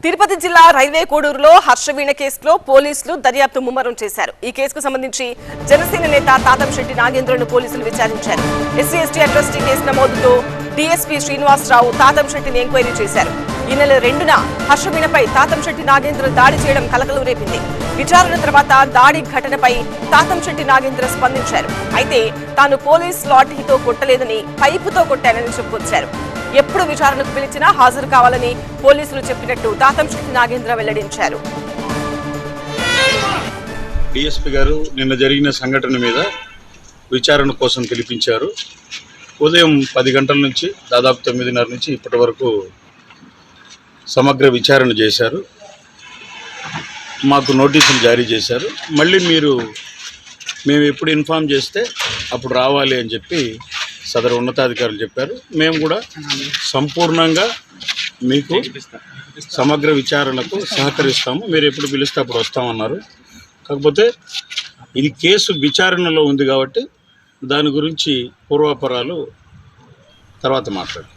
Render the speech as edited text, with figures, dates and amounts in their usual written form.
తిరుపతి జిల్లా రైల్వే కోడూరులో హర్షవీణ కేసులో పోలీసులు దర్యాప్తు ముమ్మరం చేశారు. ఈ కేసుకు సంబంధించి జనసేన నేత తాతంశెట్టి నాగేంద్రను పోలీసులు విచారించారు. ఎస్సీ ఎస్టీ అట్రాసిటీ కేసు నమోదుతో డీఎస్పీ శ్రీనివాసరావు తాతంశెట్టిని ఎంక్వైరీ చేశారు. ఈ నెల 2న హర్షవీణపై తాతంశెట్టి నాగేంద్ర దాడి చేయడం కలకలం రేపింది. విచారణ తర్వాత దాడి ఘటనపై తాతంశెట్టి నాగేంద్ర స్పందించారు. అయితే తాను పోలీస్ లాఠీతో కొట్టలేదని పైపుతో కొట్టానని చెప్పుకొచ్చారు. ఎప్పుడు విచారణకు పిలిచినా హాజరు కావాలని పోలీసులు చెప్పినట్టు తాతంశెట్టి నాగేంద్ర వెల్లడించారు. డిఎస్పీ గారు నిన్న జరిగిన సంఘటన మీద విచారణ కోసం పిలిపించారు. ఉదయం 10 గంటల నుంచి దాదాపు 9:30 నుంచి ఇప్పటి వరకు సమగ్ర విచారణ చేశారు. మాకు నోటీసులు జారీ చేశారు. మళ్ళీ మేము ఎప్పుడు ఇన్ఫామ్ చేస్తే అప్పుడు రావాలి అని చెప్పి సదరు ఉన్నతాధికారులు చెప్పారు. మేము కూడా సంపూర్ణంగా మీకు సమగ్ర విచారణకు సహకరిస్తాము. మీరు ఎప్పుడు పిలిస్తే అప్పుడు వస్తామన్నారు. కాకపోతే ఇది కేసు విచారణలో ఉంది కాబట్టి దాని గురించి పూర్వాపరాలు తర్వాత మాట్లాడు.